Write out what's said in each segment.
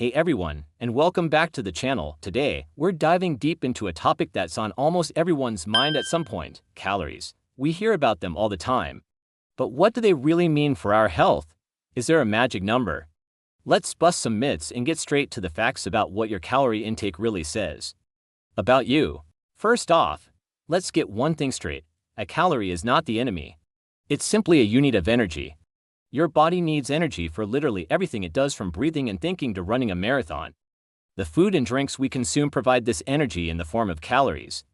Hey everyone, and welcome back to the channel. Today, we're diving deep into a topic that's on almost everyone's mind at some point: calories. We hear about them all the time. But what do they really mean for our health? Is there a magic number? Let's bust some myths and get straight to the facts about what your calorie intake really says about you. First off, let's get one thing straight: a calorie is not the enemy. It's simply a unit of energy. Your body needs energy for literally everything it does, from breathing and thinking to running a marathon. The food and drinks we consume provide this energy in the form of calories.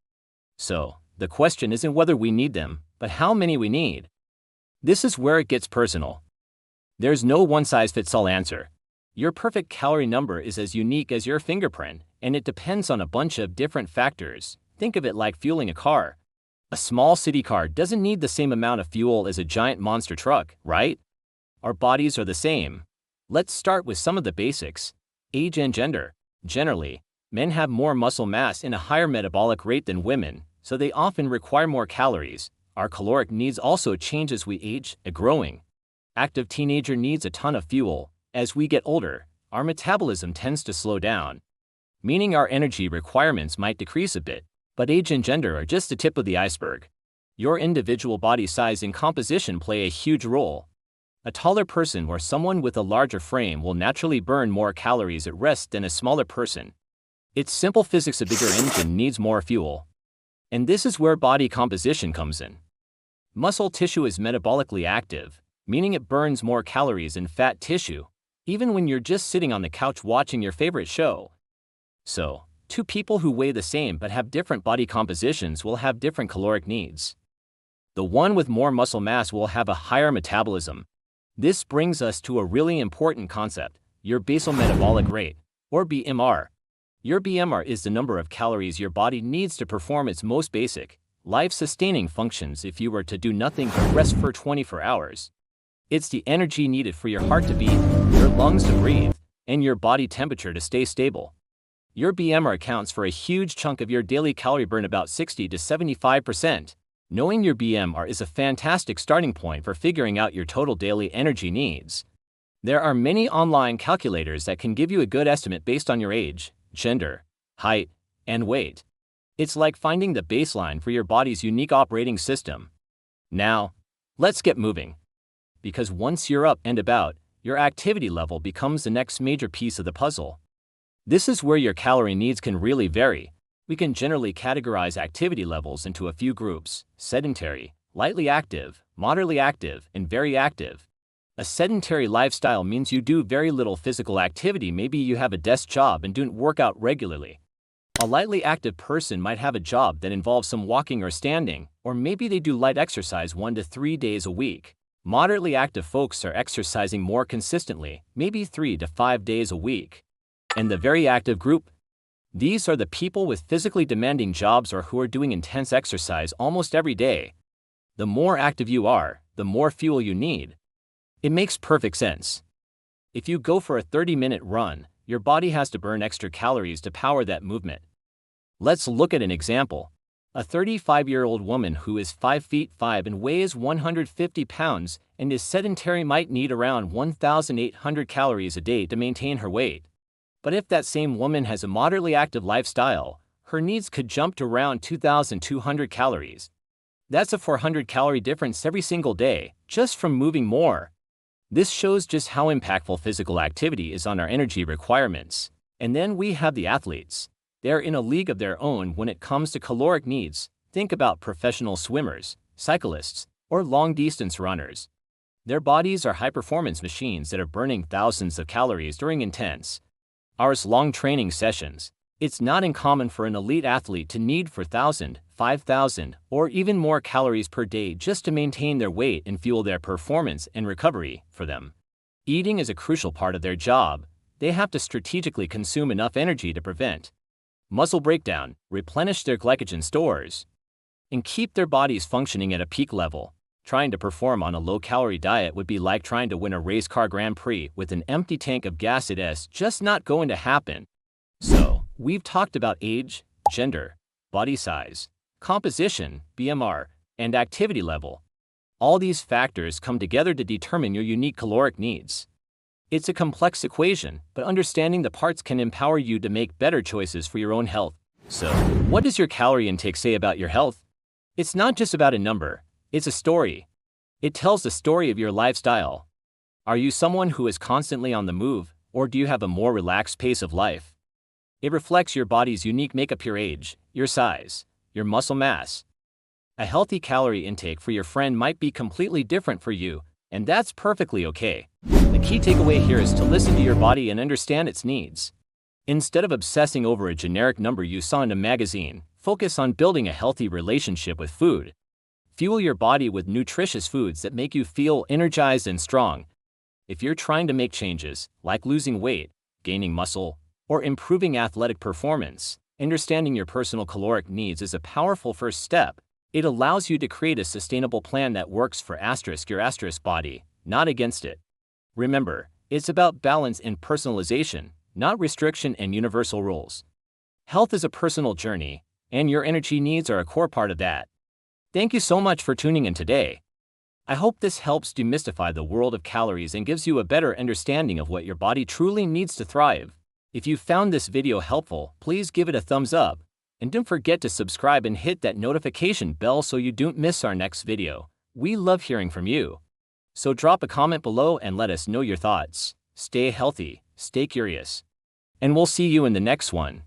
So, the question isn't whether we need them, but how many we need. This is where it gets personal. There's no one-size-fits-all answer. Your perfect calorie number is as unique as your fingerprint, and it depends on a bunch of different factors. Think of it like fueling a car. A small city car doesn't need the same amount of fuel as a giant monster truck, right? Our bodies are the same. Let's start with some of the basics. Age and gender. Generally, men have more muscle mass and a higher metabolic rate than women, so they often require more calories. Our caloric needs also change as we age. A growing, active teenager needs a ton of fuel. As we get older, our metabolism tends to slow down, meaning our energy requirements might decrease a bit. But age and gender are just the tip of the iceberg. Your individual body size and composition play a huge role. A taller person or someone with a larger frame will naturally burn more calories at rest than a smaller person. It's simple physics: a bigger engine needs more fuel. And this is where body composition comes in. Muscle tissue is metabolically active, meaning it burns more calories than fat tissue, even when you're just sitting on the couch watching your favorite show. So, two people who weigh the same but have different body compositions will have different caloric needs. The one with more muscle mass will have a higher metabolism. This brings us to a really important concept: your basal metabolic rate, or BMR. Your BMR is the number of calories your body needs to perform its most basic, life-sustaining functions if you were to do nothing but rest for 24 hours. It's the energy needed for your heart to beat, your lungs to breathe, and your body temperature to stay stable. Your BMR accounts for a huge chunk of your daily calorie burn, about 60 to 75%. Knowing your BMR is a fantastic starting point for figuring out your total daily energy needs. There are many online calculators that can give you a good estimate based on your age, gender, height, and weight. It's like finding the baseline for your body's unique operating system. Now, let's get moving. Because once you're up and about, your activity level becomes the next major piece of the puzzle. This is where your calorie needs can really vary. We can generally categorize activity levels into a few groups: sedentary, lightly active, moderately active, and very active. A sedentary lifestyle means you do very little physical activity. Maybe you have a desk job and don't work out regularly. A lightly active person might have a job that involves some walking or standing, or maybe they do light exercise 1 to 3 days a week. Moderately active folks are exercising more consistently, maybe 3 to 5 days a week. And the very active group? These are the people with physically demanding jobs or who are doing intense exercise almost every day. The more active you are, the more fuel you need. It makes perfect sense. If you go for a 30-minute run, your body has to burn extra calories to power that movement. Let's look at an example. A 35-year-old woman who is 5 feet 5 and weighs 150 pounds and is sedentary might need around 1,800 calories a day to maintain her weight. But if that same woman has a moderately active lifestyle, her needs could jump to around 2,200 calories. That's a 400-calorie difference every single day, just from moving more. This shows just how impactful physical activity is on our energy requirements. And then we have the athletes. They're in a league of their own when it comes to caloric needs. Think about professional swimmers, cyclists, or long-distance runners. Their bodies are high-performance machines that are burning thousands of calories during intense, hours-long training sessions. It's not uncommon for an elite athlete to need 4,000, 5,000, or even more calories per day just to maintain their weight and fuel their performance and recovery. For them, eating is a crucial part of their job. They have to strategically consume enough energy to prevent muscle breakdown, replenish their glycogen stores, and keep their bodies functioning at a peak level. Trying to perform on a low-calorie diet would be like trying to win a race car Grand Prix with an empty tank of gas. It's just not going to happen. So, we've talked about age, gender, body size, composition, BMR, and activity level. All these factors come together to determine your unique caloric needs. It's a complex equation, but understanding the parts can empower you to make better choices for your own health. So, what does your calorie intake say about your health? It's not just about a number, it's a story. It tells the story of your lifestyle. Are you someone who is constantly on the move, or do you have a more relaxed pace of life? It reflects your body's unique makeup, your age, your size, your muscle mass. A healthy calorie intake for your friend might be completely different for you, and that's perfectly okay. The key takeaway here is to listen to your body and understand its needs. Instead of obsessing over a generic number you saw in a magazine, focus on building a healthy relationship with food. Fuel your body with nutritious foods that make you feel energized and strong. If you're trying to make changes, like losing weight, gaining muscle, or improving athletic performance, understanding your personal caloric needs is a powerful first step. It allows you to create a sustainable plan that works for your body, not against it. Remember, it's about balance and personalization, not restriction and universal rules. Health is a personal journey, and your energy needs are a core part of that. Thank you so much for tuning in today. I hope this helps demystify the world of calories and gives you a better understanding of what your body truly needs to thrive. If you found this video helpful, please give it a thumbs up. And don't forget to subscribe and hit that notification bell so you don't miss our next video. We love hearing from you. So drop a comment below and let us know your thoughts. Stay healthy, stay curious. And we'll see you in the next one.